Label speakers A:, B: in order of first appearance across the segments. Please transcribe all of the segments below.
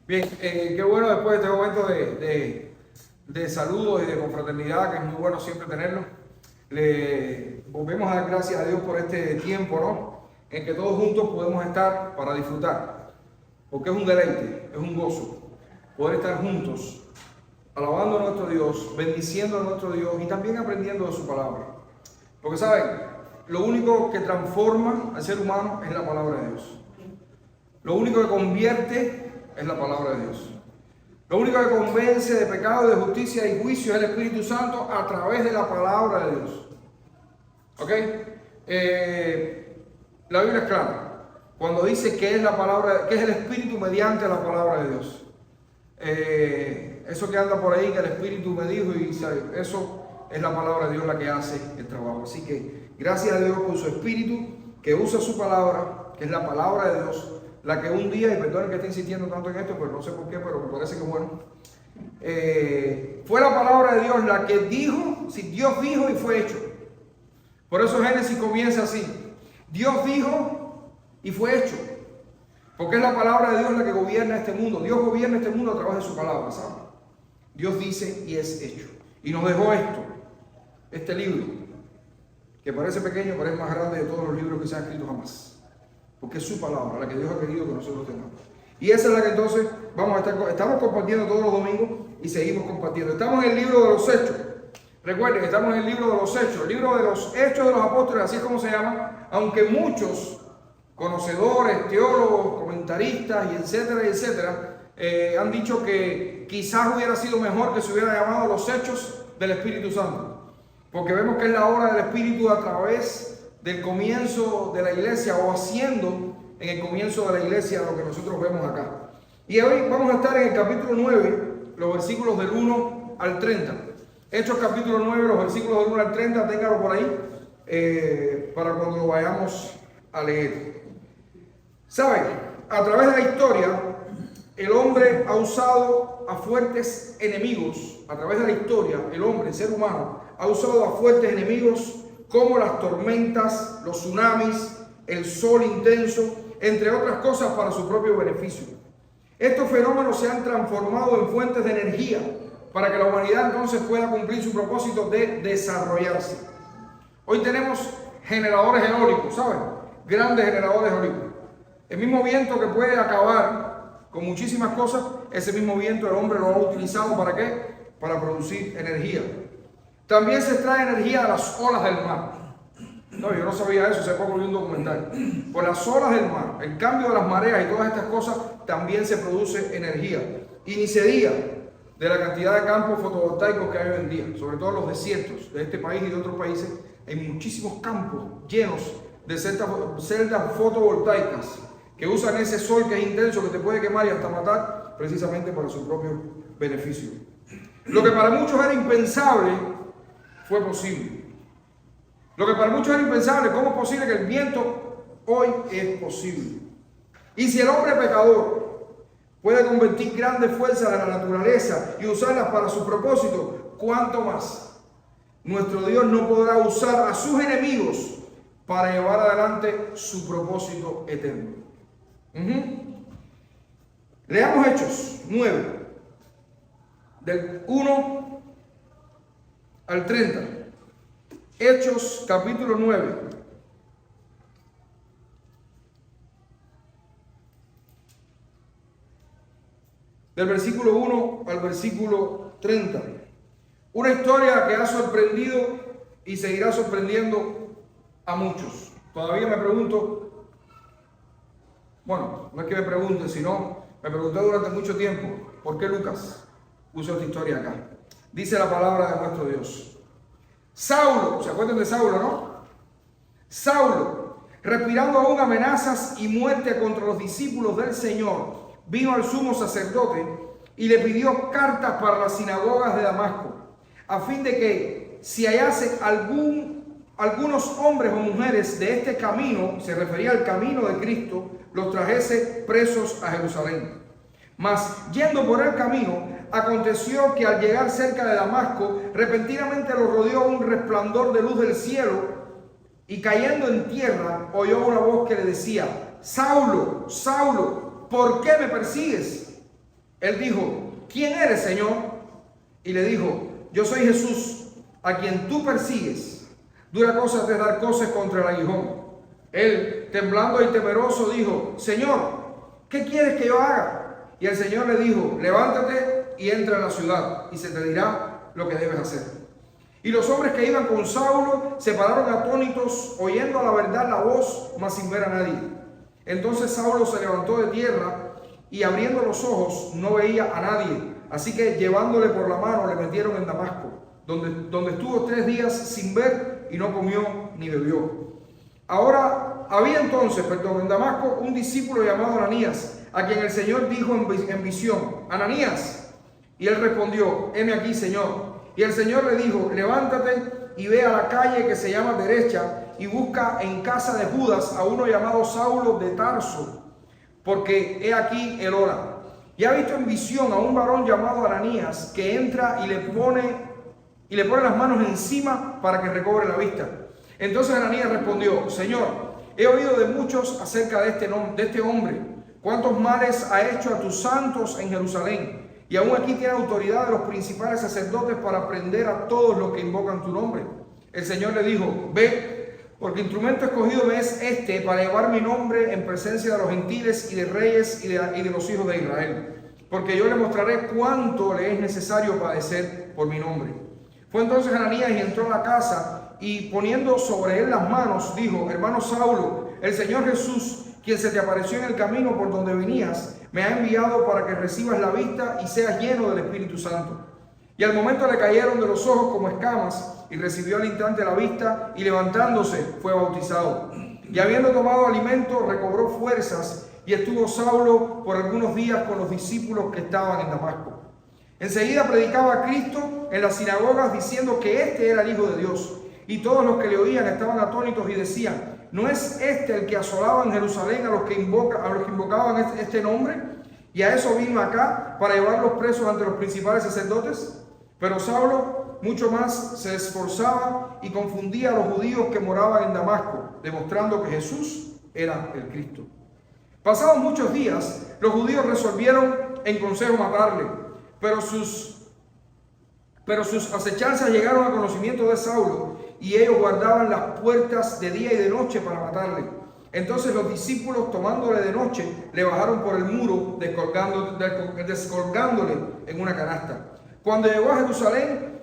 A: Bien, qué bueno después de este momento de saludos y de confraternidad, que es muy bueno siempre tenerlo. Le volvemos a dar gracias a Dios por este tiempo, ¿no? En que todos juntos podemos estar para disfrutar, porque es un deleite, es un gozo poder estar juntos, alabando a nuestro Dios, bendiciendo a nuestro Dios y también aprendiendo de su palabra. Porque saben, lo único que transforma al ser humano es la palabra de Dios. Lo único que convierte es la palabra de Dios. Lo único que convence de pecado, de justicia y juicio es el Espíritu Santo a través de la palabra de Dios. ¿Ok? La Biblia es clara cuando dice que es la palabra, que es el Espíritu mediante la palabra de Dios. Eso que anda por ahí, que el Espíritu me dijo, y eso es la palabra de Dios la que hace el trabajo. Así que gracias a Dios por su Espíritu que usa su palabra, que es la palabra de Dios, la que un día, y perdonen que esté insistiendo tanto en esto, pues no sé por qué, pero me parece que bueno, fue la palabra de Dios la que dijo, si Dios dijo y fue hecho. Por eso Génesis comienza así: Dios dijo y fue hecho. Porque es la palabra de Dios la que gobierna este mundo. Dios gobierna este mundo a través de su palabra, ¿saben? Dios dice y es hecho. Y nos dejó esto, este libro, que parece pequeño, pero es más grande de todos los libros que se han escrito jamás. Porque es su palabra, la que Dios ha querido que nosotros tengamos. Y esa es la que entonces estamos compartiendo todos los domingos y seguimos compartiendo. Estamos en el libro de los Hechos. Recuerden, estamos en el libro de los Hechos. El libro de los Hechos de los Apóstoles, así es como se llama, aunque muchos conocedores, teólogos, comentaristas y etcétera, han dicho que quizás hubiera sido mejor que se hubiera llamado los Hechos del Espíritu Santo. Porque vemos que es la obra del Espíritu a través del comienzo de la iglesia, o haciendo en el comienzo de la iglesia lo que nosotros vemos acá. Y hoy vamos a estar en el capítulo 9, los versículos del 1 al 30. Hechos capítulo 9, los versículos del 1 al 30, téngalo por ahí, para cuando lo vayamos a leer. ¿Saben? A través de la historia, el hombre ha usado a fuertes enemigos. A través de la historia, el hombre, el ser humano, ha usado a fuertes enemigos como las tormentas, los tsunamis, el sol intenso, entre otras cosas, para su propio beneficio. Estos fenómenos se han transformado en fuentes de energía para que la humanidad entonces pueda cumplir su propósito de desarrollarse. Hoy tenemos generadores eólicos, ¿saben? Grandes generadores eólicos. El mismo viento que puede acabar con muchísimas cosas, ese mismo viento el hombre lo ha utilizado ¿para qué? Para producir energía. También se extrae energía de las olas del mar. No, yo no sabía eso, hace poco vi un documental. Por las olas del mar, el cambio de las mareas y todas estas cosas, también se produce energía. Y ni se diga de la cantidad de campos fotovoltaicos que hay hoy en día, sobre todo en los desiertos de este país y de otros países. Hay muchísimos campos llenos de celdas fotovoltaicas que usan ese sol que es intenso, que te puede quemar y hasta matar, precisamente para su propio beneficio. Lo que para muchos era impensable fue posible. Lo que para muchos era impensable, ¿cómo es posible que el viento hoy es posible? Y si el hombre pecador puede convertir grandes fuerzas de la naturaleza y usarlas para su propósito, ¿cuánto más nuestro Dios no podrá usar a sus enemigos para llevar adelante su propósito eterno? Leamos Hechos 9, del 1 al 30. Hechos capítulo 9. Del versículo 1 al versículo 30. Una historia que ha sorprendido y seguirá sorprendiendo a muchos. Todavía me pregunto, bueno, no es que me pregunte, sino me pregunté durante mucho tiempo, ¿por qué Lucas puso esta historia acá? Dice la palabra de nuestro Dios. Saulo, ¿se acuerdan de Saulo, no? Saulo, respirando aún amenazas y muerte contra los discípulos del Señor, vino al sumo sacerdote y le pidió cartas para las sinagogas de Damasco, a fin de que si hallase algunos hombres o mujeres de este camino, se refería al camino de Cristo, los trajese presos a Jerusalén. Mas yendo por el camino, aconteció que al llegar cerca de Damasco, repentinamente lo rodeó un resplandor de luz del cielo, y cayendo en tierra, oyó una voz que le decía: Saulo, Saulo, ¿por qué me persigues? Él dijo: ¿quién eres, Señor? Y le dijo: yo soy Jesús, a quien tú persigues. Dura cosa te es dar cosas contra el aguijón. Él, temblando y temeroso, dijo: Señor, ¿qué quieres que yo haga? Y el Señor le dijo: levántate y entra en la ciudad, y se te dirá lo que debes hacer. Y los hombres que iban con Saulo se pararon atónitos, oyendo a la verdad la voz, mas sin ver a nadie. Entonces Saulo se levantó de tierra, y abriendo los ojos no veía a nadie. Así que, llevándole por la mano, le metieron en Damasco, donde estuvo 3 días sin ver, y no comió ni bebió. Había entonces en Damasco un discípulo llamado Ananías, a quien el Señor dijo en visión: Ananías. Y él respondió: heme aquí, Señor. Y el Señor le dijo: levántate y ve a la calle que se llama Derecha, y busca en casa de Judas a uno llamado Saulo de Tarso, porque he aquí él ora. Y ha visto en visión a un varón llamado Ananías, que entra y le pone las manos encima para que recobre la vista. Entonces Ananías respondió: Señor, he oído de muchos acerca de este hombre, cuántos males ha hecho a tus santos en Jerusalén, y aún aquí tiene autoridad de los principales sacerdotes para prender a todos los que invocan tu nombre. El Señor le dijo: ve, porque instrumento escogido me es este para llevar mi nombre en presencia de los gentiles y de reyes y de los hijos de Israel, porque yo le mostraré cuánto le es necesario padecer por mi nombre. Fue entonces Ananías y entró a la casa, y poniendo sobre él las manos, dijo: hermano Saulo, el Señor Jesús, quien se te apareció en el camino por donde venías, me ha enviado para que recibas la vista y seas lleno del Espíritu Santo. Y al momento le cayeron de los ojos como escamas, y recibió al instante la vista, y levantándose fue bautizado. Y habiendo tomado alimento, recobró fuerzas, y estuvo Saulo por algunos días con los discípulos que estaban en Damasco. Enseguida predicaba a Cristo en las sinagogas, diciendo que este era el Hijo de Dios. Y todos los que le oían estaban atónitos y decían: ¿no es este el que asolaba en Jerusalén a los que invocaban este nombre? Y a eso vino acá, para llevarlos presos ante los principales sacerdotes. Pero Saulo mucho más se esforzaba y confundía a los judíos que moraban en Damasco, demostrando que Jesús era el Cristo. Pasados muchos días, los judíos resolvieron en consejo matarle, pero sus acechanzas llegaron al conocimiento de Saulo, y ellos guardaban las puertas de día y de noche para matarle. Entonces los discípulos, tomándole de noche, le bajaron por el muro, descolgándole en una canasta. Cuando llegó a Jerusalén,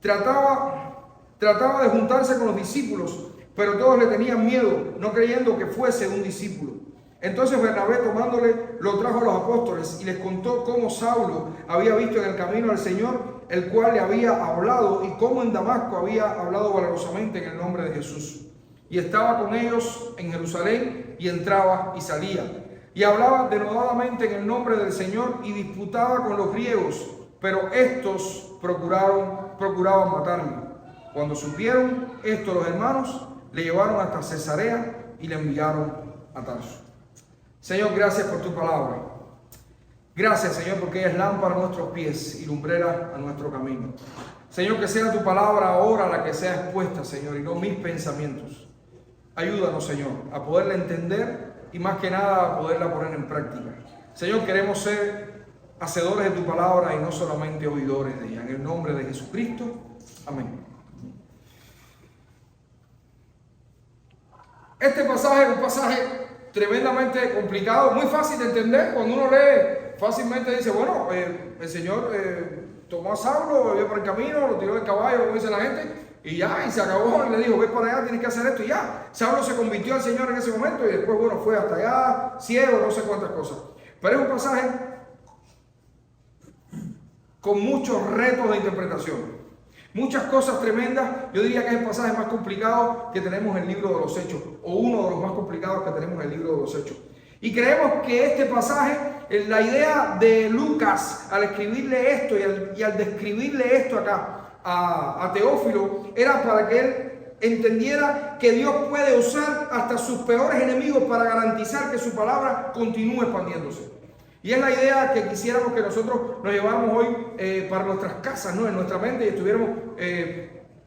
A: trataba de juntarse con los discípulos, pero todos le tenían miedo, no creyendo que fuese un discípulo. Entonces Bernabé, tomándole, lo trajo a los apóstoles y les contó cómo Saulo había visto en el camino al Señor, el cual le había hablado, y cómo en Damasco había hablado valerosamente en el nombre de Jesús. Y estaba con ellos en Jerusalén, y entraba y salía, y hablaba denodadamente en el nombre del Señor, y disputaba con los griegos, pero estos procuraban matarle. Cuando supieron esto los hermanos, le llevaron hasta Cesarea y le enviaron a Tarso. Señor, gracias por tu palabra. Gracias, Señor, porque ella es lámpara a nuestros pies y lumbrera a nuestro camino. Señor, que sea tu palabra ahora la que sea expuesta, Señor, y no mis pensamientos. Ayúdanos, Señor, a poderla entender y más que nada a poderla poner en práctica. Señor, queremos ser hacedores de tu palabra y no solamente oidores de ella. En el nombre de Jesucristo. Amén. Este pasaje es un pasaje tremendamente complicado, muy fácil de entender. Cuando uno lee, fácilmente dice: bueno, el Señor tomó a Saulo, bebió por el camino, lo tiró del caballo, como dice la gente, y ya, y se acabó. Y le dijo: ve para allá, tienes que hacer esto, y ya. Saulo se convirtió al Señor en ese momento, y después, bueno, fue hasta allá, ciego, no sé cuántas cosas. Pero es un pasaje con muchos retos de interpretación. Muchas cosas tremendas. Yo diría que es el pasaje más complicado que tenemos en el libro de los Hechos, o uno de los más complicados que tenemos en el libro de los Hechos. Y creemos que este pasaje, la idea de Lucas al escribirle esto y al describirle esto acá a Teófilo, era para que él entendiera que Dios puede usar hasta sus peores enemigos para garantizar que su palabra continúe expandiéndose. Y es la idea que quisiéramos que nosotros nos lleváramos hoy para nuestras casas, ¿no? En nuestra mente, y estuviéramos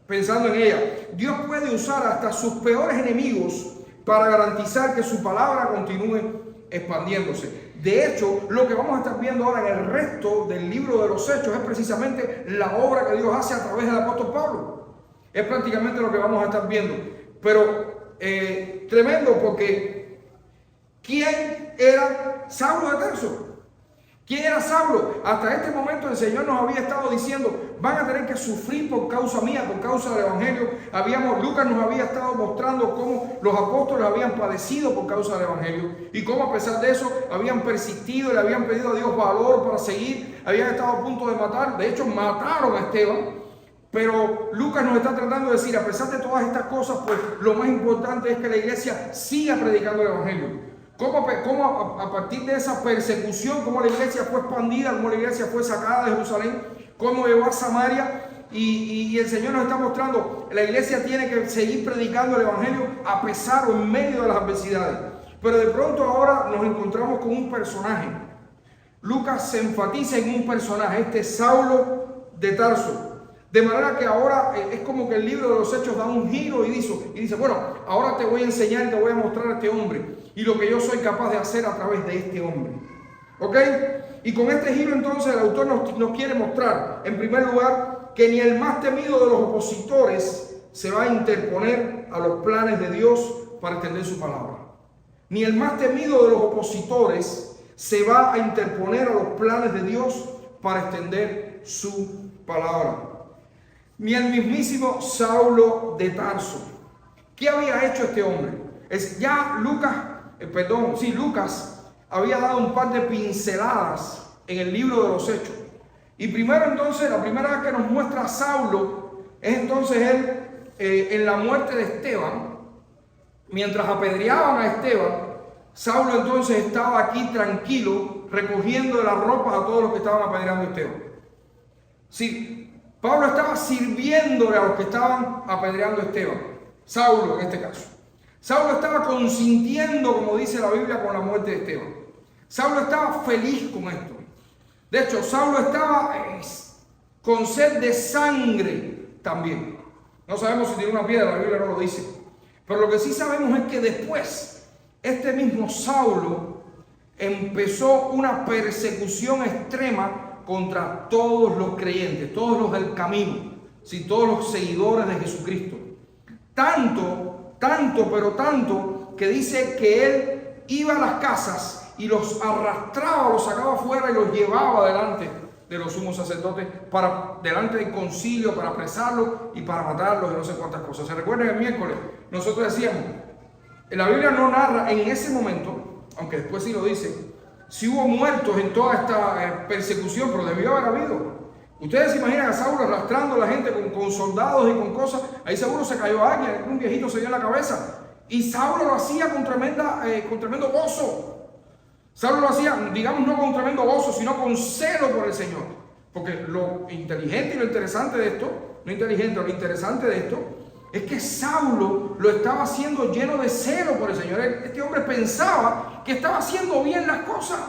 A: pensando en ella. Dios puede usar hasta sus peores enemigos para garantizar que su palabra continúe expandiéndose. De hecho, lo que vamos a estar viendo ahora en el resto del libro de los Hechos es precisamente la obra que Dios hace a través del apóstol Pablo. Es prácticamente lo que vamos a estar viendo. Pero tremendo, porque ¿quién era Saulo de Tarso? ¿Quién era Saulo? Hasta este momento el Señor nos había estado diciendo, van a tener que sufrir por causa mía, por causa del Evangelio. Lucas nos había estado mostrando cómo los apóstoles habían padecido por causa del Evangelio y cómo a pesar de eso habían persistido y le habían pedido a Dios valor para seguir, habían estado a punto de matar, de hecho mataron a Esteban. Pero Lucas nos está tratando de decir, a pesar de todas estas cosas, pues lo más importante es que la iglesia siga predicando el Evangelio. Cómo a partir de esa persecución, cómo la iglesia fue expandida, cómo la iglesia fue sacada de Jerusalén, cómo llegó a Samaria, y el Señor nos está mostrando, la iglesia tiene que seguir predicando el Evangelio a pesar o en medio de las adversidades. Pero de pronto ahora nos encontramos con un personaje. Lucas se enfatiza en un personaje, este Saulo de Tarso. De manera que ahora es como que el libro de los Hechos da un giro y dice, bueno, ahora te voy a enseñar y te voy a mostrar a este hombre y lo que yo soy capaz de hacer a través de este hombre. ¿Ok? Y con este giro entonces el autor nos quiere mostrar, en primer lugar, que ni el más temido de los opositores se va a interponer a los planes de Dios para extender su palabra. Ni el más temido de los opositores se va a interponer a los planes de Dios para extender su palabra. Ni el mismísimo Saulo de Tarso. ¿Qué había hecho este hombre? Lucas había dado un par de pinceladas en el libro de los Hechos. Y primero entonces, la primera vez que nos muestra a Saulo es entonces él en la muerte de Esteban. Mientras apedreaban a Esteban, Saulo entonces estaba aquí tranquilo, recogiendo las ropas a todos los que estaban apedreando a Esteban. Sí, Pablo estaba sirviéndole a los que estaban apedreando a Esteban. Saulo en este caso. Saulo estaba consintiendo, como dice la Biblia, con la muerte de Esteban. Saulo estaba feliz con esto. De hecho, Saulo estaba con sed de sangre también. No sabemos si tiene una piedra, la Biblia no lo dice. Pero lo que sí sabemos es que después, este mismo Saulo empezó una persecución extrema contra todos los creyentes, todos los del camino, ¿sí? Todos los seguidores de Jesucristo. Tanto, que dice que él iba a las casas y los arrastraba, los sacaba afuera y los llevaba delante de los sumos sacerdotes, delante del concilio, para apresarlos y para matarlos y no sé cuántas cosas. ¿Se recuerdan el miércoles? Nosotros decíamos, la Biblia no narra en ese momento, aunque después sí lo dice, si hubo muertos en toda esta persecución, pero debió haber habido. Ustedes se imaginan a Saulo arrastrando a la gente con soldados y con cosas. Ahí seguro se cayó alguien, un viejito se dio en la cabeza. Y Saulo lo hacía con tremendo gozo. Saulo lo hacía, digamos, no con tremendo gozo, sino con celo por el Señor. Porque lo inteligente y lo interesante de esto, lo interesante de esto, es que Saulo lo estaba haciendo lleno de celo por el Señor. Este hombre pensaba que estaba haciendo bien las cosas.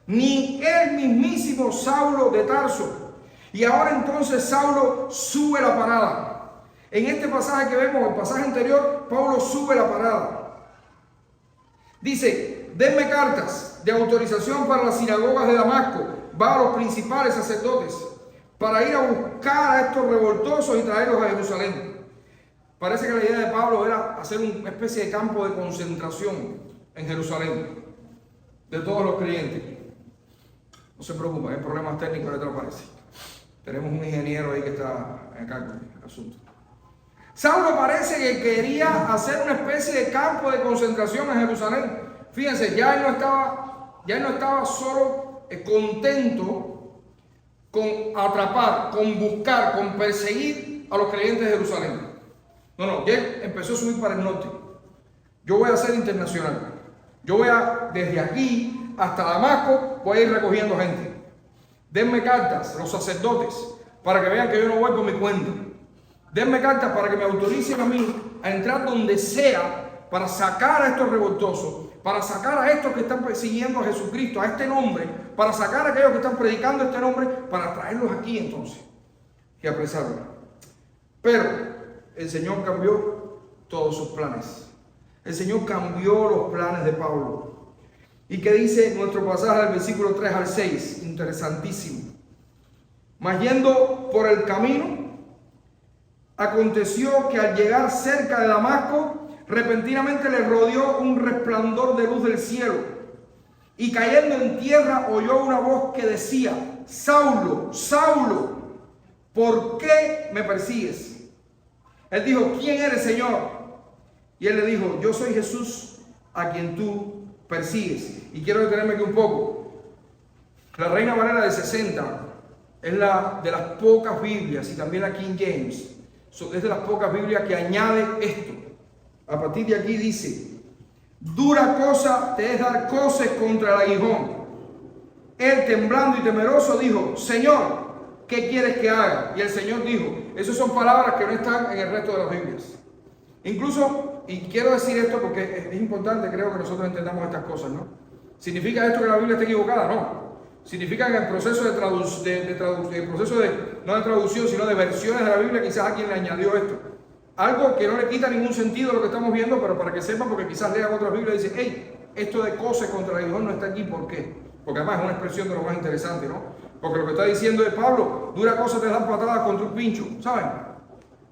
A: Ni el mismísimo Saulo de Tarso. Y ahora entonces Saulo sube la parada. En este pasaje que vemos, el pasaje anterior, Pablo sube la parada. Dice, denme cartas de autorización para las sinagogas de Damasco. Va a los principales sacerdotes para ir a buscar a estos revoltosos y traerlos a Jerusalén. Parece que la idea de Pablo era hacer una especie de campo de concentración en Jerusalén de todos los creyentes. No se preocupen, hay problemas técnicos, ¿qué te lo parece? Tenemos un ingeniero ahí que está acá con el asunto. Saulo parece que quería hacer una especie de campo de concentración en Jerusalén. Fíjense, ya él no estaba solo contento con atrapar, con buscar, con perseguir a los creyentes de Jerusalén. No, ya empezó a subir para el norte. Yo voy a ser internacional. Desde aquí hasta Damasco, voy a ir recogiendo gente. Denme cartas, los sacerdotes, para que vean que yo no voy por mi cuenta. Denme cartas para que me autoricen a mí a entrar donde sea para sacar a estos revoltosos, para sacar a estos que están persiguiendo a Jesucristo, a este nombre, para sacar a aquellos que están predicando este nombre, para traerlos aquí entonces y apresarlos. Pero el Señor cambió todos sus planes. el Señor cambió los planes de Pablo. ¿Y qué dice nuestro pasaje del versículo 3 al 6? Interesantísimo. Mas yendo por el camino, aconteció que al llegar cerca de Damasco, repentinamente le rodeó un resplandor de luz del cielo. Y cayendo en tierra oyó una voz que decía: Saulo, Saulo, ¿por qué me persigues? Él dijo: ¿quién eres, Señor? Y él le dijo: yo soy Jesús, a quien tú persigues. Y quiero detenerme aquí un poco. La Reina Valera de 60 es la de las pocas Biblias, y también la King James, es de las pocas Biblias que añade esto. A partir de aquí dice: dura cosa te es dar coces contra el aguijón. Él, temblando y temeroso, dijo: Señor, ¿qué quieres que haga? Y el Señor dijo: esas son palabras que no están en el resto de las Biblias. Incluso, y quiero decir esto porque es importante, creo que nosotros entendamos estas cosas, ¿no? ¿Significa esto que la Biblia está equivocada? No. Significa que el proceso no de traducción, sino de versiones de la Biblia, quizás a quien le añadió esto. Algo que no le quita ningún sentido a lo que estamos viendo, pero para que sepan, porque quizás lean otras Biblias y dicen: hey, esto de coces contra el aguijón no está aquí. ¿Por qué? Porque además es una expresión de lo más interesante, ¿no? Porque lo que está diciendo es: Pablo, dura cosa te dan patadas contra un pincho, ¿saben?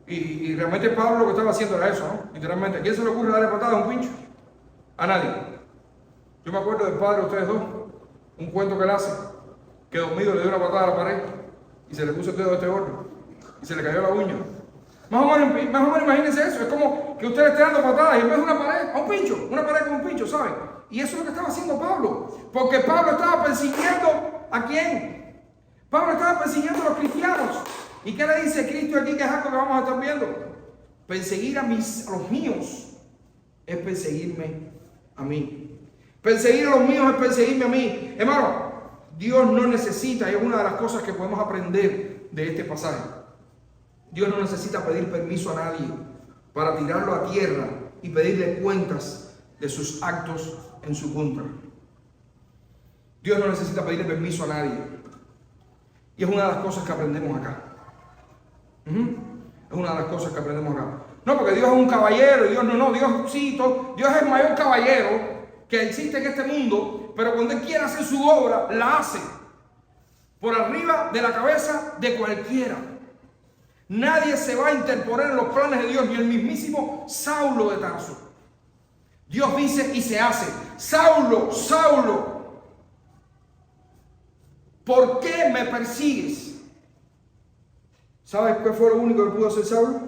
A: Y realmente Pablo lo que estaba haciendo era eso, ¿no? Literalmente. ¿A quién se le ocurre darle patadas a un pincho? A nadie. Yo me acuerdo del padre de ustedes dos, un cuento que él hace, que dormido le dio una patada a la pared y se le puso el dedo de este gordo y se le cayó la uña. Más o menos imagínense eso. Es como que usted esté dando patadas y en vez de una pared, a un pincho, una pared con un pincho, ¿saben? Y eso es lo que estaba haciendo Pablo. Porque Pablo estaba persiguiendo ¿a quién? Pablo estaba persiguiendo a los cristianos. ¿Y qué le dice Cristo aquí, que es algo que vamos a estar viendo? Perseguir a los míos es perseguirme a mí. Perseguir a los míos es perseguirme a mí. Hermano, Dios no necesita, y es una de las cosas que podemos aprender de este pasaje. Dios no necesita pedir permiso a nadie para tirarlo a tierra y pedirle cuentas de sus actos en su contra. Dios no necesita pedirle permiso a nadie. Y es una de las cosas que aprendemos acá. Es una de las cosas que aprendemos acá. No, porque Dios es un caballero y Dios no, Dios sí, Dios es el mayor caballero que existe en este mundo, pero cuando Él quiere hacer su obra, la hace por arriba de la cabeza de cualquiera. Nadie se va a interponer en los planes de Dios, ni el mismísimo Saulo de Tarso. Dios dice y se hace. Saulo, Saulo, ¿por qué me persigues? ¿Sabes qué fue lo único que pudo hacer Saulo?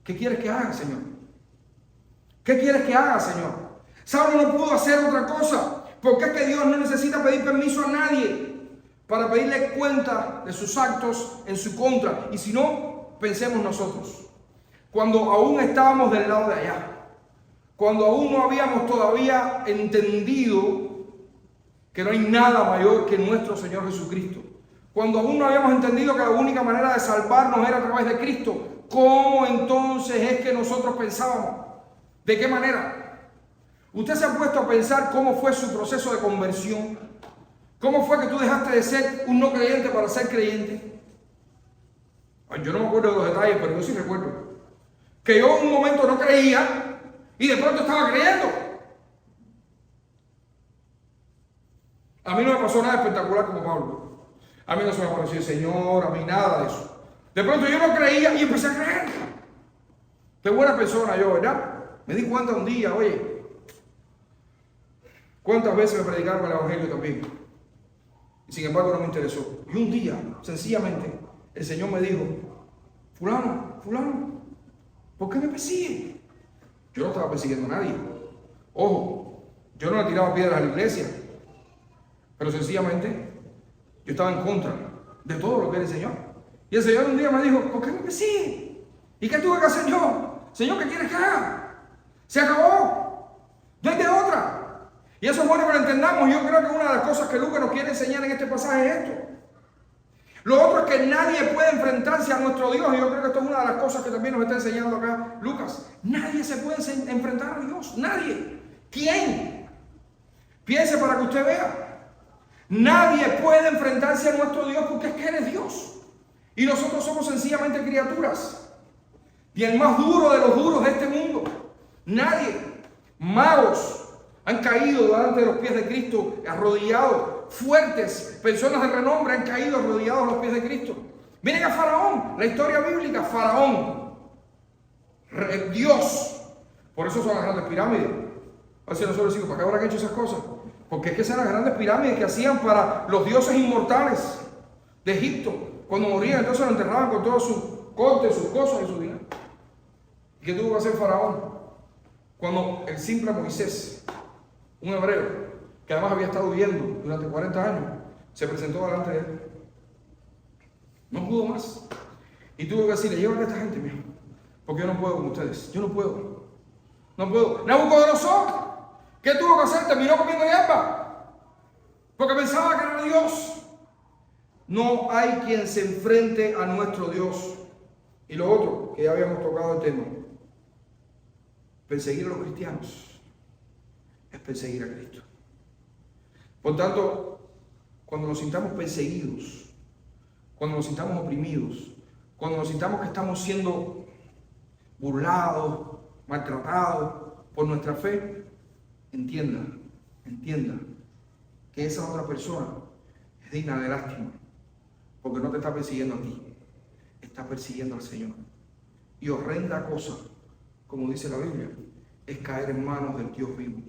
A: ¿Qué quieres que haga, Señor? ¿Qué quieres que haga, Señor? Saulo no pudo hacer otra cosa, porque es que Dios no necesita pedir permiso a nadie para pedirle cuenta de sus actos en su contra. Y si no, pensemos nosotros, cuando aún estábamos del lado de allá, cuando aún no habíamos todavía entendido que no hay nada mayor que nuestro Señor Jesucristo, cuando aún no habíamos entendido que la única manera de salvarnos era a través de Cristo, ¿cómo entonces es que nosotros pensábamos? ¿De qué manera? ¿Usted se ha puesto a pensar cómo fue su proceso de conversión? ¿Cómo fue que tú dejaste de ser un no creyente para ser creyente? Ay, yo no me acuerdo de los detalles, pero yo sí recuerdo que yo en un momento no creía y de pronto estaba creyendo. A mí no me pasó nada espectacular como Pablo. A mí no se me apareció el Señor, a mí nada de eso. De pronto yo no creía y empecé a creer. Qué buena persona yo, ¿verdad? Me di cuenta un día, oye, ¿cuántas veces me predicaron el Evangelio también? Y sin embargo no me interesó. Y un día, sencillamente, el Señor me dijo: fulano, ¿por qué me persigue? Yo no estaba persiguiendo a nadie. Ojo, yo no le tiraba piedras a la iglesia. Pero sencillamente, yo estaba en contra de todo lo que era el Señor. Y el Señor un día me dijo: ¿por qué me persigue? ¿Y qué tuve que hacer yo? Señor, ¿qué quieres que haga? Se acabó. No hay de otra. Y eso es bueno que lo entendamos. Yo creo que una de las cosas que Lucas nos quiere enseñar en este pasaje es esto. Lo otro es que nadie puede enfrentarse a nuestro Dios. Y yo creo que esto es una de las cosas que también nos está enseñando acá Lucas. Nadie se puede enfrentar a Dios. Nadie. ¿Quién? Piense para que usted vea. Nadie puede enfrentarse a nuestro Dios porque es que Él es Dios. Y nosotros somos sencillamente criaturas. y el más duro de los duros de este mundo. Nadie. Magos han caído delante de los pies de Cristo, arrodillados. Fuertes, personas de renombre han caído arrodillados a los pies de Cristo. Miren a Faraón, la historia bíblica. Faraón, Dios. Por eso son las grandes pirámides. A veces nosotros decimos, ¿para qué habrán hecho esas cosas? Porque es que son las grandes pirámides que hacían para los dioses inmortales de Egipto. Cuando morían, entonces lo enterraban con todo su corte, sus cosas y su dinero. ¿Y qué tuvo que hacer Faraón? Cuando el simple Moisés, un hebreo, que además había estado huyendo durante 40 años, se presentó delante de él. No pudo más. Y tuvo que decirle, llévate a esta gente, mijo, porque yo no puedo con ustedes. Yo no puedo. No puedo. Nabucodonosor, ¿qué tuvo que hacer? Terminó comiendo hierba, porque pensaba que era Dios. No hay quien se enfrente a nuestro Dios. Y lo otro, que ya habíamos tocado el tema, perseguir a los cristianos es perseguir a Cristo. Por tanto, cuando nos sintamos perseguidos, cuando nos sintamos oprimidos, cuando nos sintamos que estamos siendo burlados, maltratados por nuestra fe, entienda que esa otra persona es digna de lástima, porque no te está persiguiendo a ti, está persiguiendo al Señor. Y horrenda cosa, como dice la Biblia, es caer en manos del Dios vivo.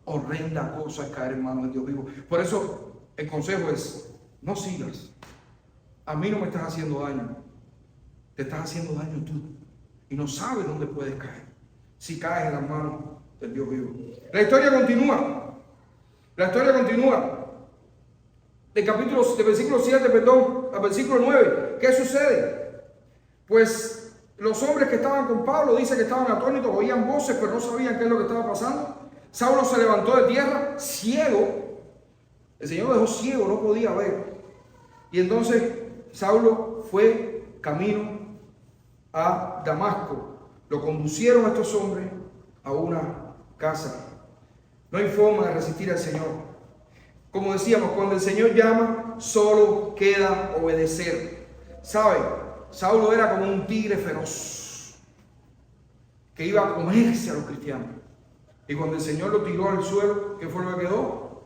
A: Horrenda cosa es caer en manos del Dios vivo. Por eso el consejo es, no sigas. A mí no me estás haciendo daño, te estás haciendo daño tú. Y no sabes dónde puedes caer si caes en las manos del Dios vivo. La historia continúa. De versículo 7, al versículo 9. ¿Qué sucede? Pues los hombres que estaban con Pablo, dice que estaban atónitos, oían voces, pero no sabían qué es lo que estaba pasando. Saulo se levantó de tierra, ciego. El Señor lo dejó ciego, no podía ver. Y entonces Saulo fue camino a Damasco. Lo conducieron a estos hombres a una casa. No hay forma de resistir al Señor. Como decíamos, cuando el Señor llama, solo queda obedecer. ¿Sabe? Saulo era como un tigre feroz que iba a comerse a los cristianos. Y cuando el Señor lo tiró al suelo, ¿qué fue lo que quedó?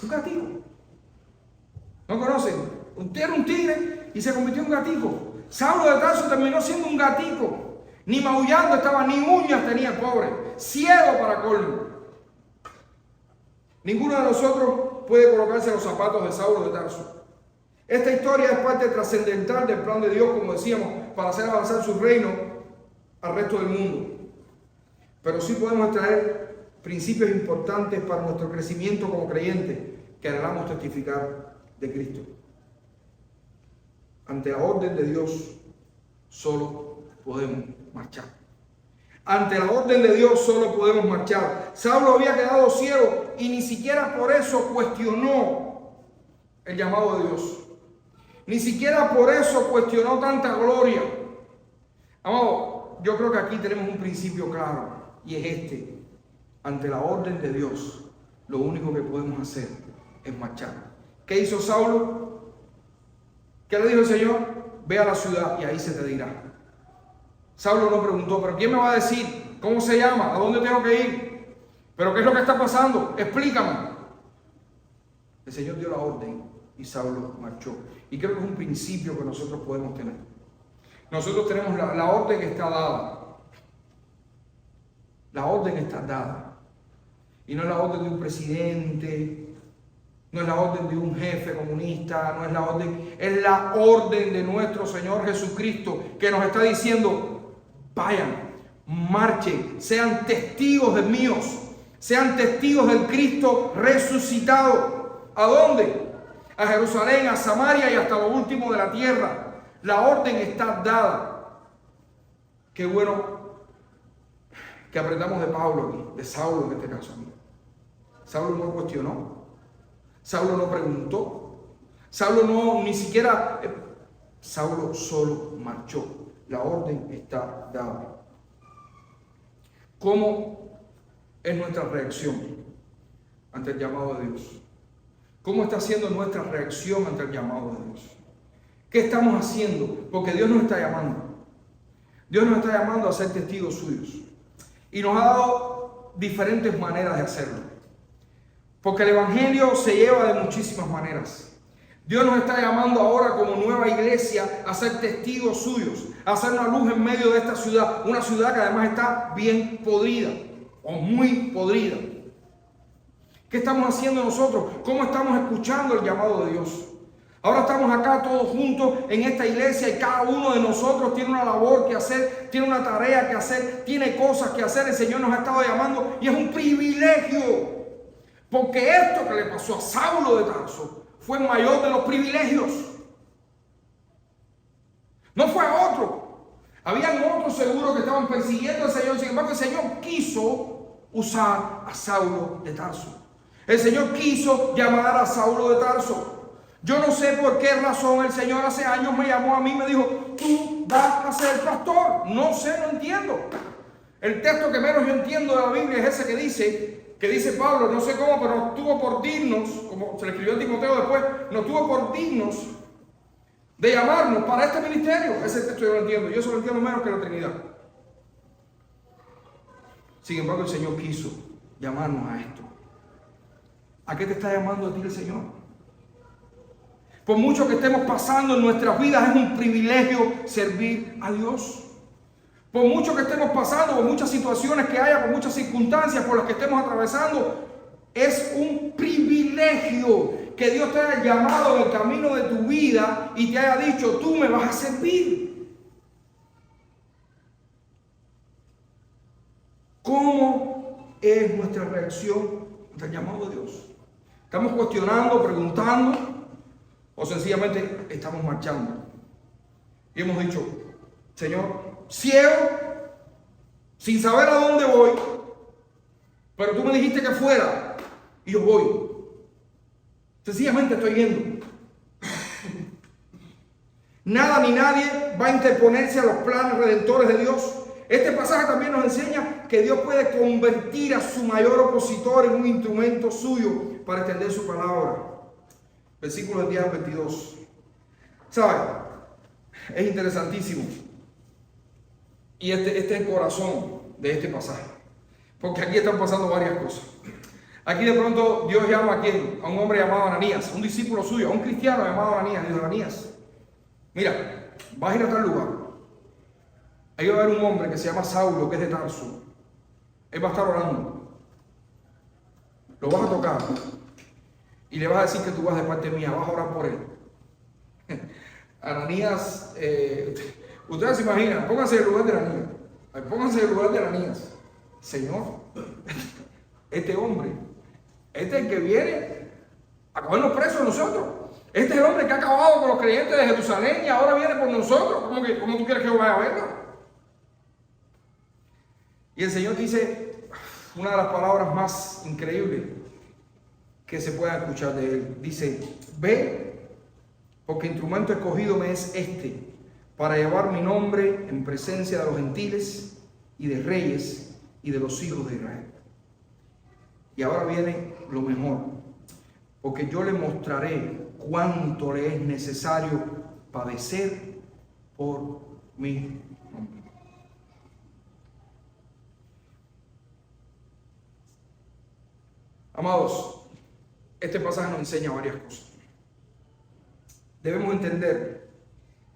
A: Un gatito. ¿No conocen? Era un tigre y se convirtió en un gatito. Saulo de Tarso terminó siendo un gatito. Ni maullando estaba, ni uñas tenía el pobre. Ciego para colmo. Ninguno de nosotros puede colocarse en los zapatos de Saulo de Tarso. Esta historia es parte trascendental del plan de Dios, como decíamos, para hacer avanzar su reino al resto del mundo. Pero sí podemos extraer principios importantes para nuestro crecimiento como creyentes que anhelamos testificar de Cristo. Ante la orden de Dios solo podemos marchar. Ante la orden de Dios solo podemos marchar. Saulo había quedado ciego y ni siquiera por eso cuestionó el llamado de Dios. Ni siquiera por eso cuestionó tanta gloria. Amado, yo creo que aquí tenemos un principio claro y es este. Ante la orden de Dios, lo único que podemos hacer es marchar. ¿Qué hizo Saulo? ¿Qué le dijo el Señor? Ve a la ciudad y ahí se te dirá. Saulo no preguntó, ¿pero quién me va a decir? ¿Cómo se llama? ¿A dónde tengo que ir? ¿Pero qué es lo que está pasando? Explícame. El Señor dio la orden y Saulo marchó. Y creo que es un principio que nosotros podemos tener. Nosotros tenemos la orden que está dada. La orden está dada. Y no es la orden de un presidente, no es la orden de un jefe comunista, no es la orden, es la orden de nuestro Señor Jesucristo que nos está diciendo, vayan, marchen, sean testigos de míos, sean testigos del Cristo resucitado. ¿A dónde? A Jerusalén, a Samaria y hasta lo último de la tierra. La orden está dada. Qué bueno que aprendamos de Pablo aquí, de Saulo en este caso. Saulo no cuestionó, Saulo no preguntó, Saulo no ni siquiera, Saulo solo marchó. La orden está dada. ¿Cómo es nuestra reacción ante el llamado de Dios? ¿Cómo está siendo nuestra reacción ante el llamado de Dios? ¿Qué estamos haciendo? Porque Dios nos está llamando. Dios nos está llamando a ser testigos suyos. Y nos ha dado diferentes maneras de hacerlo. Porque el Evangelio se lleva de muchísimas maneras. Dios nos está llamando ahora como nueva iglesia a ser testigos suyos, a hacer una luz en medio de esta ciudad, una ciudad que además está bien podrida o muy podrida. ¿Qué estamos haciendo nosotros? ¿Cómo estamos escuchando el llamado de Dios? Ahora estamos acá todos juntos en esta iglesia y cada uno de nosotros tiene una labor que hacer, tiene una tarea que hacer, tiene cosas que hacer. El Señor nos ha estado llamando y es un privilegio. Porque esto que le pasó a Saulo de Tarso fue el mayor de los privilegios. No fue a otro. Habían otros seguro que estaban persiguiendo al Señor. Sin embargo, el Señor quiso usar a Saulo de Tarso. El Señor quiso llamar a Saulo de Tarso. Yo no sé por qué razón el Señor hace años me llamó a mí y me dijo, tú vas a ser pastor. No sé, no entiendo. El texto que menos yo entiendo de la Biblia es ese que dice Pablo, no sé cómo, pero nos tuvo por dignos, como se le escribió a Timoteo después, nos tuvo por dignos de llamarnos para este ministerio. Ese texto yo lo entiendo, yo eso lo entiendo menos que la Trinidad. Sin embargo, el Señor quiso llamarnos a esto. ¿A qué te está llamando a ti el Señor? Por mucho que estemos pasando en nuestras vidas, es un privilegio servir a Dios. Por mucho que estemos pasando, por muchas situaciones que haya, por muchas circunstancias por las que estemos atravesando, es un privilegio que Dios te haya llamado en el camino de tu vida y te haya dicho, tú me vas a servir. ¿Cómo es nuestra reacción ante el llamado de Dios? ¿Estamos cuestionando, preguntando? ¿O sencillamente estamos marchando? Y hemos dicho, Señor, ciego, sin saber a dónde voy, pero tú me dijiste que fuera y yo voy. Sencillamente estoy yendo. Nada ni nadie va a interponerse a los planes redentores de Dios. Este pasaje también nos enseña que Dios puede convertir a su mayor opositor en un instrumento suyo para extender su palabra. Versículos 10 al 22. ¿Sabe? Es interesantísimo. Y este es el corazón de este pasaje. Porque aquí están pasando varias cosas. Aquí de pronto Dios llama a quién? A un hombre llamado Ananías, un discípulo suyo, a un cristiano llamado Ananías. Dice, Ananías, mira, vas a ir a tal lugar. Ahí va a haber un hombre que se llama Saulo, que es de Tarso. Él va a estar orando. Lo vas a tocar. Y le vas a decir que tú vas de parte mía, vas a orar por él. Ananías, ustedes se imaginan, pónganse en el lugar de Ananías. Pónganse en el lugar de Ananías. Señor, este hombre, este es el que viene a cogernos presos nosotros. Este es el hombre que ha acabado con los creyentes de Jerusalén y ahora viene por nosotros. ¿Cómo tú quieres que yo vaya a verlo? Y el Señor dice una de las palabras más increíbles que se pueda escuchar de él. Dice, ve, porque instrumento escogido me es este, para llevar mi nombre en presencia de los gentiles y de reyes y de los hijos de Israel. Y ahora viene lo mejor, porque yo le mostraré cuánto le es necesario padecer por mi nombre. Amados, este pasaje nos enseña varias cosas. Debemos entender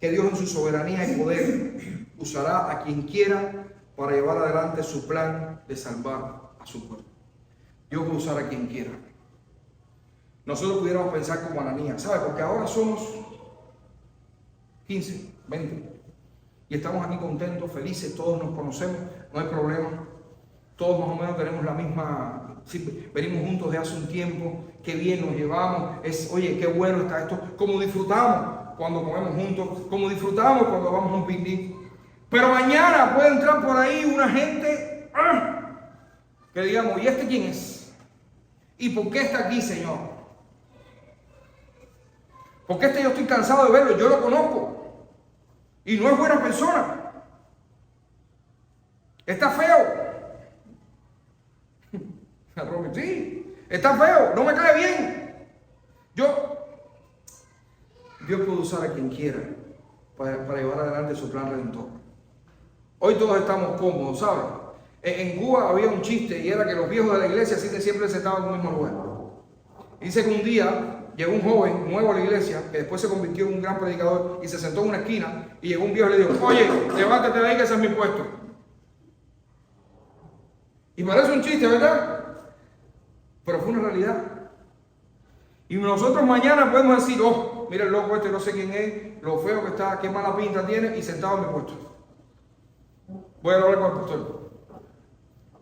A: que Dios en su soberanía y poder usará a quien quiera para llevar adelante su plan de salvar a su pueblo. Dios va a usar a quien quiera. Nosotros pudiéramos pensar como Ananías, ¿sabe? Porque ahora somos 15, 20 y estamos aquí contentos, felices, todos nos conocemos, no hay problema. Todos más o menos tenemos la misma, sí, venimos juntos de hace un tiempo, qué bien nos llevamos, oye, qué bueno está esto, cómo disfrutamos cuando comemos juntos, cómo disfrutamos cuando vamos a un picnic. Pero mañana puede entrar por ahí una gente que digamos, ¿y este quién es? ¿Y por qué está aquí, Señor? Porque yo estoy cansado de verlo, yo lo conozco y no es buena persona, está feo. Sí, está feo, no me cae bien. Dios puede usar a quien quiera para llevar adelante su plan redentor. Hoy todos estamos cómodos, ¿saben? En Cuba había un chiste y era que los viejos de la iglesia siempre se sentaban en un mismo lugar. Dice que un día llegó un joven nuevo a la iglesia que después se convirtió en un gran predicador y se sentó en una esquina y llegó un viejo y le dijo: oye, levántate de ahí que ese es mi puesto. Y parece un chiste, ¿verdad? Pero fue una realidad. Y nosotros mañana podemos decir: oh, mira el loco este, no sé quién es, lo feo que está, qué mala pinta tiene, y sentado en mi puesto. Voy a hablar con el pastor.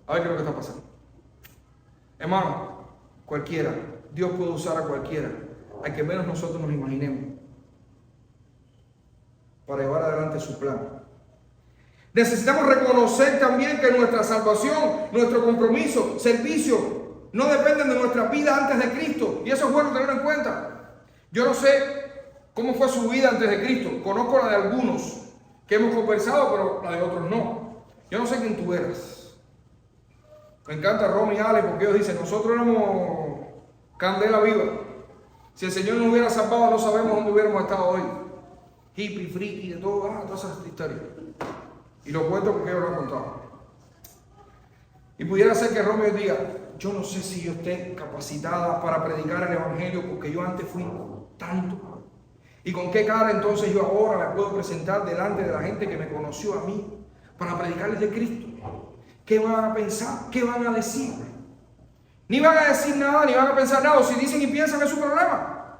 A: A ver qué es lo que está pasando. Hermano, cualquiera, Dios puede usar a cualquiera, al que menos nosotros nos imaginemos, para llevar adelante su plan. Necesitamos reconocer también que nuestra salvación, nuestro compromiso, servicio, no dependen de nuestra vida antes de Cristo. Y eso es bueno tenerlo en cuenta. Yo no sé cómo fue su vida antes de Cristo. Conozco la de algunos que hemos conversado, pero la de otros no. Yo no sé quién tú eras. Me encanta Rom y Ale porque ellos dicen: nosotros éramos candela viva. Si el Señor nos hubiera salvado, no sabemos dónde hubiéramos estado hoy. Hippie, friki, de todo, todas esas historias. Y lo cuento porque ellos lo han contado. Y pudiera ser que Rom hoy diga: yo no sé si yo esté capacitada para predicar el evangelio porque yo antes fui tanto. ¿Y con qué cara entonces yo ahora me puedo presentar delante de la gente que me conoció a mí para predicarles de Cristo? ¿Qué van a pensar? ¿Qué van a decir? Ni van a decir nada, ni van a pensar nada. O si dicen y piensan, es su problema.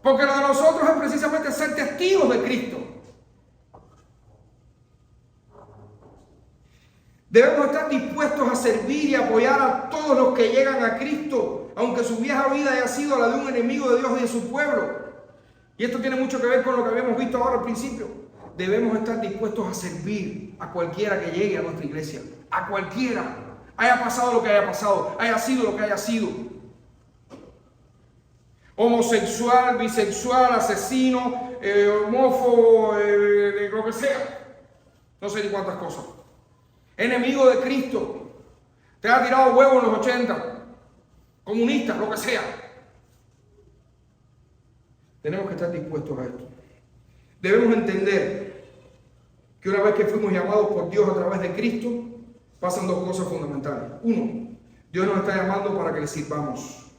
A: Porque lo de nosotros es precisamente ser testigos de Cristo. Debemos estar dispuestos a servir y apoyar a todos los que llegan a Cristo, aunque su vieja vida haya sido la de un enemigo de Dios y de su pueblo. Y esto tiene mucho que ver con lo que habíamos visto ahora al principio. Debemos estar dispuestos a servir a cualquiera que llegue a nuestra iglesia. A cualquiera. Haya pasado lo que haya pasado. Haya sido lo que haya sido. Homosexual, bisexual, asesino, homófobo, lo que sea. No sé ni cuántas cosas. Enemigo de Cristo. Te ha tirado huevo en los 80. Comunista, lo que sea. Tenemos que estar dispuestos a esto. Debemos entender que una vez que fuimos llamados por Dios a través de Cristo, pasan dos cosas fundamentales. Uno, Dios nos está llamando para que le sirvamos.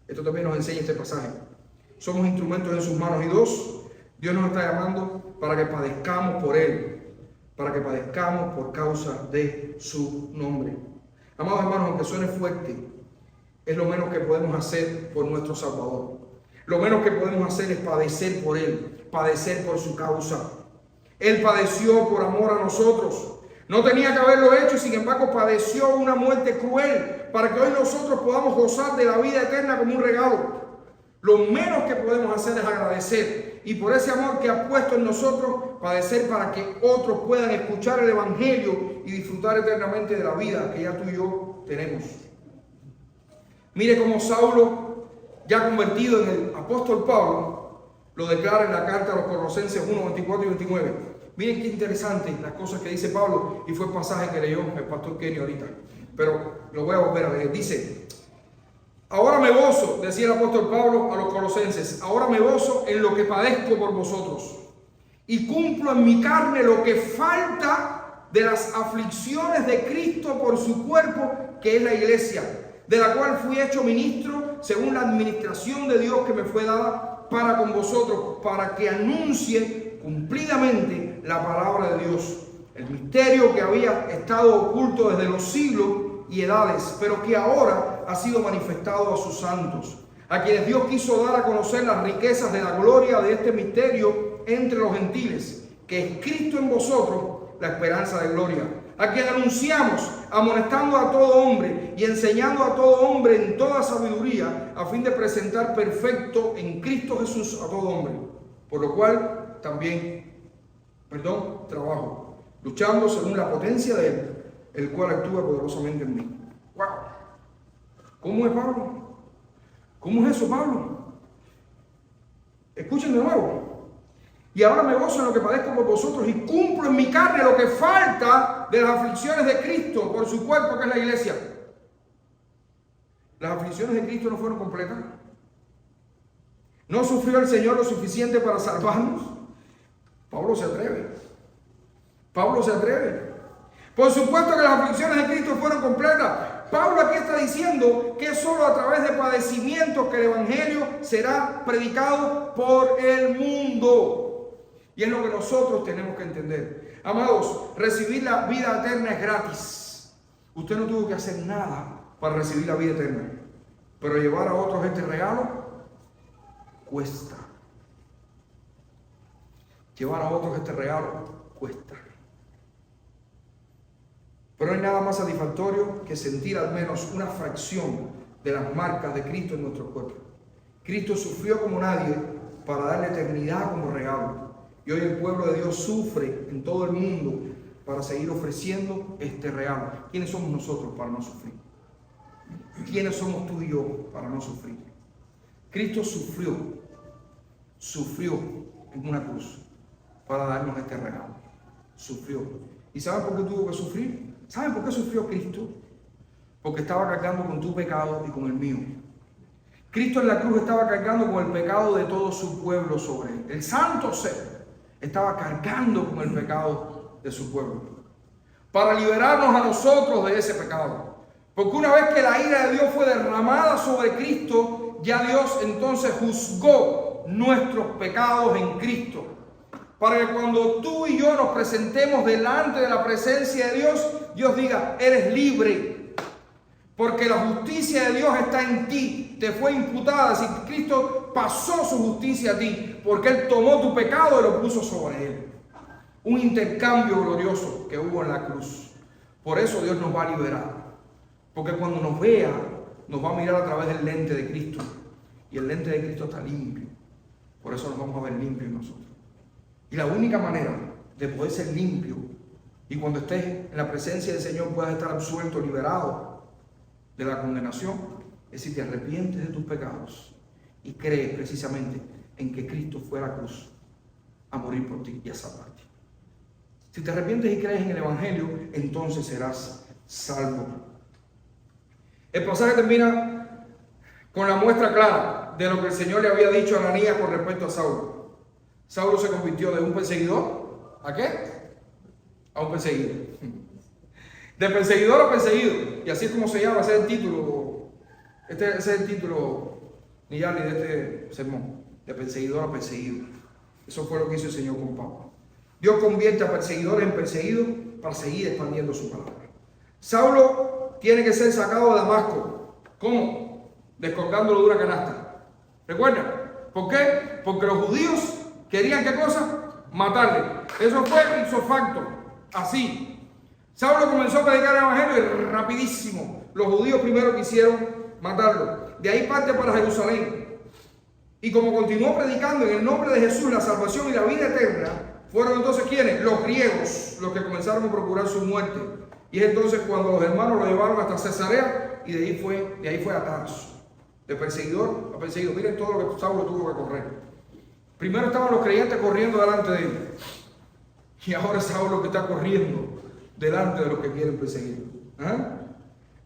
A: Esto también nos enseña este pasaje. Somos instrumentos en sus manos. Y dos, Dios nos está llamando para que padezcamos por Él, para que padezcamos por causa de su nombre. Amados hermanos, aunque suene fuerte, es lo menos que podemos hacer por nuestro Salvador. Lo menos que podemos hacer es padecer por Él, padecer por su causa. Él padeció por amor a nosotros. No tenía que haberlo hecho y sin embargo padeció una muerte cruel para que hoy nosotros podamos gozar de la vida eterna como un regalo. Lo menos que podemos hacer es agradecer y por ese amor que ha puesto en nosotros, padecer para que otros puedan escuchar el evangelio y disfrutar eternamente de la vida que ya tú y yo tenemos. Mire cómo Saulo, ya convertido en el apóstol Pablo, lo declara en la carta a los Colosenses 1, 24 y 29. Miren qué interesante las cosas que dice Pablo, y fue el pasaje que leyó el pastor Kenny ahorita, pero lo voy a volver a leer. Dice: ahora me gozo, decía el apóstol Pablo a los Colosenses, ahora me gozo en lo que padezco por vosotros, y cumplo en mi carne lo que falta de las aflicciones de Cristo por su cuerpo, que es la iglesia, de la cual fui hecho ministro según la administración de Dios que me fue dada para con vosotros, para que anuncie cumplidamente la palabra de Dios, el misterio que había estado oculto desde los siglos y edades, pero que ahora ha sido manifestado a sus santos, a quienes Dios quiso dar a conocer las riquezas de la gloria de este misterio entre los gentiles, que es Cristo en vosotros, la esperanza de gloria, a quien anunciamos, amonestando a todo hombre y enseñando a todo hombre en toda sabiduría, a fin de presentar perfecto en Cristo Jesús a todo hombre, por lo cual también, trabajo, luchando según la potencia de Él, el cual actúa poderosamente en mí. ¡Wow! ¿Cómo es Pablo? ¿Cómo es eso, Pablo? Escuchen de nuevo. Y ahora me gozo en lo que padezco por vosotros y cumplo en mi carne lo que falta de las aflicciones de Cristo por su cuerpo, que es la iglesia. Las aflicciones de Cristo no fueron completas. ¿No sufrió el Señor lo suficiente para salvarnos? Pablo se atreve. Pablo se atreve. Por supuesto que las aflicciones de Cristo fueron completas. Pablo aquí está diciendo que es solo a través de padecimientos que el Evangelio será predicado por el mundo. Y es lo que nosotros tenemos que entender. Amados, recibir la vida eterna es gratis. Usted no tuvo que hacer nada para recibir la vida eterna. Pero llevar a otros este regalo cuesta. Llevar a otros este regalo cuesta. Pero no hay nada más satisfactorio que sentir al menos una fracción de las marcas de Cristo en nuestro cuerpo. Cristo sufrió como nadie para darle eternidad como regalo. Y hoy el pueblo de Dios sufre en todo el mundo para seguir ofreciendo este regalo. ¿Quiénes somos nosotros para no sufrir? ¿Quiénes somos tú y yo para no sufrir? Cristo sufrió en una cruz para darnos este regalo. Sufrió. ¿Y saben por qué tuvo que sufrir? ¿Saben por qué sufrió Cristo? Porque estaba cargando con tu pecado y con el mío. Cristo en la cruz estaba cargando con el pecado de todo su pueblo sobre él. El santo ser estaba cargando con el pecado de su pueblo. Para liberarnos a nosotros de ese pecado. Porque una vez que la ira de Dios fue derramada sobre Cristo, ya Dios entonces juzgó nuestros pecados en Cristo. Para que cuando tú y yo nos presentemos delante de la presencia de Dios, Dios diga, eres libre. Porque la justicia de Dios está en ti, te fue imputada. Si Cristo pasó su justicia a ti, porque Él tomó tu pecado y lo puso sobre Él. Un intercambio glorioso que hubo en la cruz. Por eso Dios nos va a liberar. Porque cuando nos vea, nos va a mirar a través del lente de Cristo. Y el lente de Cristo está limpio. Por eso nos vamos a ver limpios nosotros. Y la única manera de poder ser limpio y cuando estés en la presencia del Señor puedas estar absuelto, liberado de la condenación, es si te arrepientes de tus pecados y crees precisamente en que Cristo fue a la cruz a morir por ti y a salvarte. Si te arrepientes y crees en el Evangelio, entonces serás salvo. El pasaje termina con la muestra clara de lo que el Señor le había dicho a Ananías con respecto a Saulo. Saulo se convirtió de un perseguidor, ¿a qué? A un perseguido. De perseguidor a perseguido. Y así es como se llama, ese es el título. Ese es el título, Niyali, de este sermón. De perseguidor a perseguido. Eso fue lo que hizo el Señor con Pablo. Dios convierte a perseguidores en perseguidos para seguir expandiendo su palabra. Saulo tiene que ser sacado de Damasco. ¿Cómo? Descolgándolo de una canasta. ¿Recuerdan? ¿Por qué? Porque los judíos querían, ¿qué cosa? Matarle. Eso fue ipso facto. Así. Saulo comenzó a predicar el Evangelio y rapidísimo. Los judíos primero quisieron matarlo. De ahí parte para Jerusalén. Y como continuó predicando en el nombre de Jesús la salvación y la vida eterna, fueron entonces ¿quiénes? Los griegos, los que comenzaron a procurar su muerte. Y es entonces cuando los hermanos lo llevaron hasta Cesarea y de ahí fue a Tarso. De perseguidor a perseguidor. Miren todo lo que Saulo tuvo que correr. Primero estaban los creyentes corriendo delante de él. Y ahora es Saulo que está corriendo delante de los que quieren perseguirlo.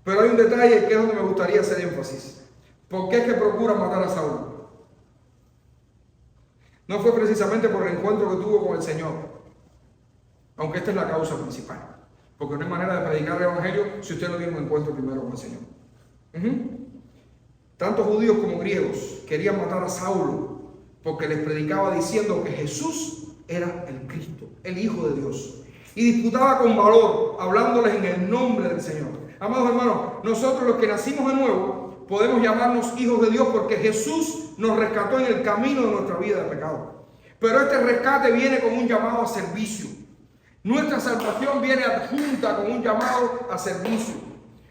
A: Pero hay un detalle que es donde me gustaría hacer énfasis. ¿Por qué es que procuran matar a Saulo? No fue precisamente por el encuentro que tuvo con el Señor. Aunque esta es la causa principal. Porque no hay manera de predicar el Evangelio si usted no tiene un encuentro primero con el Señor. Tanto judíos como griegos querían matar a Saulo porque les predicaba diciendo que Jesús era el Cristo, el Hijo de Dios. Y disputaba con valor, hablándoles en el nombre del Señor. Amados hermanos, nosotros los que nacimos de nuevo, podemos llamarnos hijos de Dios porque Jesús nos rescató en el camino de nuestra vida de pecado. Pero este rescate viene con un llamado a servicio. Nuestra salvación viene adjunta con un llamado a servicio.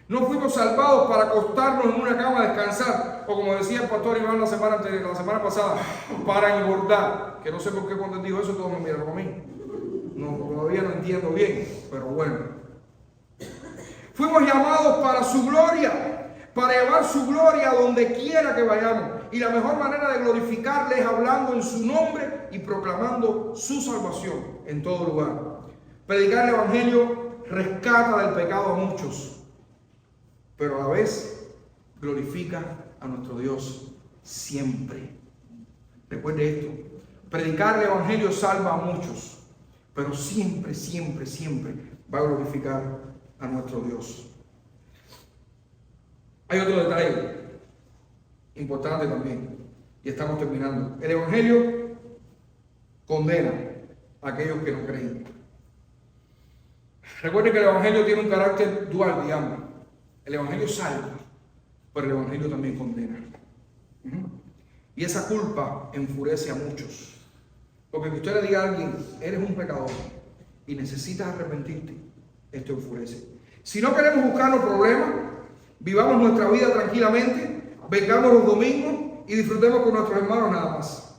A: No fuimos salvados para acostarnos en una cama a descansar, o como decía el pastor Iván la semana pasada, para engordar. Que no sé por qué cuando él dijo eso todos me miraron a mí. No, todavía no entiendo bien, pero bueno. Fuimos llamados para su gloria, para llevar su gloria a donde quiera que vayamos. Y la mejor manera de glorificarle es hablando en su nombre y proclamando su salvación en todo lugar. Predicar el Evangelio rescata del pecado a muchos, pero a la vez glorifica a nuestro Dios siempre. Recuerde esto, predicar el evangelio salva a muchos, pero siempre, siempre, siempre va a glorificar a nuestro Dios. Hay otro detalle importante también, y estamos terminando. El evangelio condena a aquellos que no creen. Recuerden que el evangelio tiene un carácter dual, digamos. El evangelio salva, pero el evangelio también condena. Y esa culpa enfurece a muchos. Porque que usted le diga a alguien, eres un pecador y necesitas arrepentirte, esto enfurece. Si no queremos buscar los problemas, vivamos nuestra vida tranquilamente, vengamos los domingos y disfrutemos con nuestros hermanos nada más.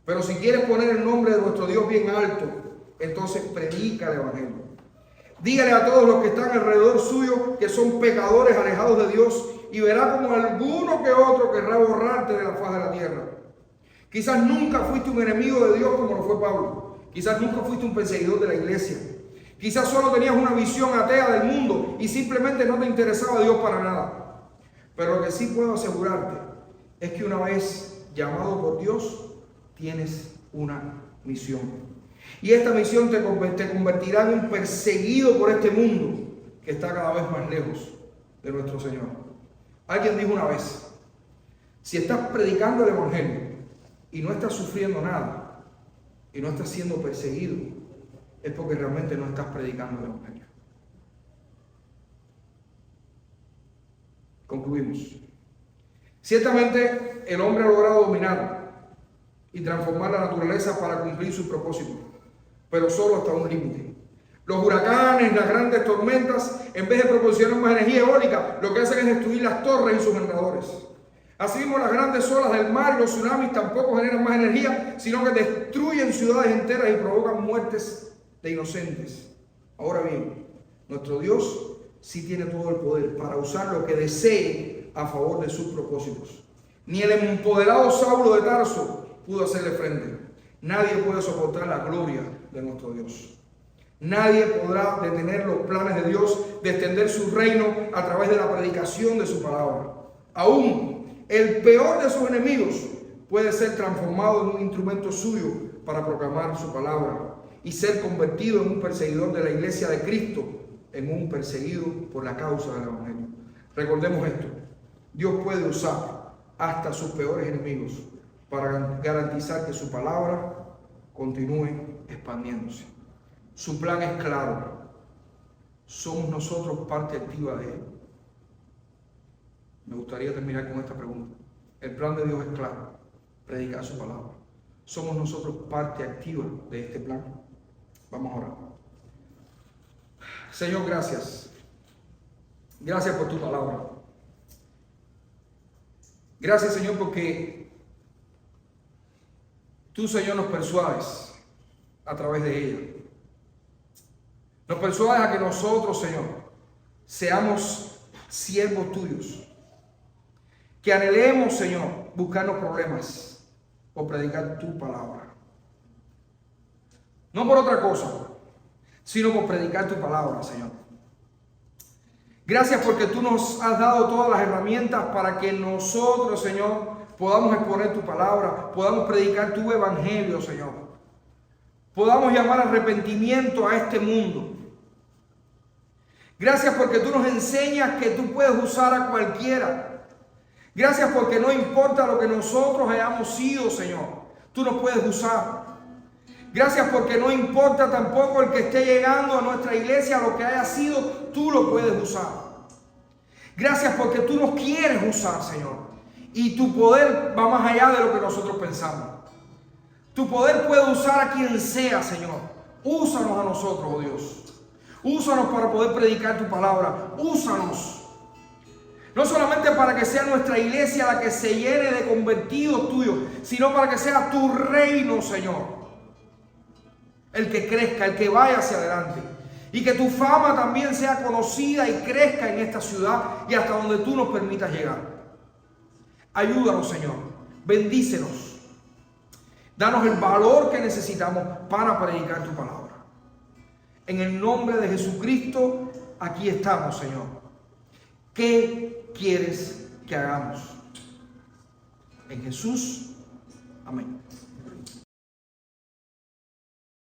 A: Pero si quieres poner el nombre de nuestro Dios bien alto, entonces predica el evangelio. Dígale a todos los que están alrededor suyo que son pecadores alejados de Dios, y verá como alguno que otro querrá borrarte de la faz de la tierra. Quizás nunca fuiste un enemigo de Dios como lo fue Pablo. Quizás nunca fuiste un perseguidor de la iglesia. Quizás solo tenías una visión atea del mundo y simplemente no te interesaba Dios para nada. Pero lo que sí puedo asegurarte es que una vez llamado por Dios, tienes una misión. Y esta misión te convertirá en un perseguido por este mundo que está cada vez más lejos de nuestro Señor. Alguien dijo una vez, si estás predicando el evangelio y no estás sufriendo nada y no estás siendo perseguido, es porque realmente no estás predicando el evangelio. Concluimos. Ciertamente el hombre ha logrado dominar y transformar la naturaleza para cumplir su propósito, pero solo hasta un límite. Los huracanes, las grandes tormentas, en vez de proporcionar más energía eólica, lo que hacen es destruir las torres y sus generadores. Asimismo, las grandes olas del mar y los tsunamis tampoco generan más energía, sino que destruyen ciudades enteras y provocan muertes de inocentes. Ahora bien, nuestro Dios sí tiene todo el poder para usar lo que desee a favor de sus propósitos. Ni el empoderado Saulo de Tarso pudo hacerle frente. Nadie puede soportar la gloria de nuestro Dios. Nadie podrá detener los planes de Dios de extender su reino a través de la predicación de su palabra. Aún el peor de sus enemigos puede ser transformado en un instrumento suyo para proclamar su palabra y ser convertido en un perseguidor de la iglesia de Cristo, en un perseguido por la causa del evangelio. Recordemos esto: Dios puede usar hasta sus peores enemigos para garantizar que su palabra continúe expandiéndose. Su plan es claro. ¿Somos nosotros parte activa de él? Me gustaría terminar con esta pregunta. El plan de Dios es claro: predicar su palabra. ¿Somos nosotros parte activa de este plan? Vamos a orar. Señor, gracias. Gracias por tu palabra. Gracias, Señor, porque tú, Señor, nos persuades a través de ella. Nos persuades a que nosotros, Señor, seamos siervos tuyos. Que anhelemos, Señor, buscar los problemas por predicar tu palabra. No por otra cosa, sino por predicar tu palabra, Señor. Gracias porque tú nos has dado todas las herramientas para que nosotros, Señor, podamos exponer tu palabra, podamos predicar tu evangelio, Señor. Podamos llamar arrepentimiento a este mundo. Gracias porque tú nos enseñas que tú puedes usar a cualquiera. Gracias porque no importa lo que nosotros hayamos sido, Señor, tú nos puedes usar. Gracias porque no importa tampoco el que esté llegando a nuestra iglesia, lo que haya sido, tú lo puedes usar. Gracias porque tú nos quieres usar, Señor. Y tu poder va más allá de lo que nosotros pensamos. Tu poder puede usar a quien sea, Señor. Úsanos a nosotros, oh Dios. Úsanos para poder predicar tu palabra. Úsanos. No solamente para que sea nuestra iglesia la que se llene de convertidos tuyos, sino para que sea tu reino, Señor, el que crezca, el que vaya hacia adelante. Y que tu fama también sea conocida y crezca en esta ciudad y hasta donde tú nos permitas llegar. Ayúdanos, Señor. Bendícenos. Danos el valor que necesitamos para predicar tu palabra. En el nombre de Jesucristo, aquí estamos, Señor. ¿Qué quieres que hagamos? En Jesús. Amén. Amén.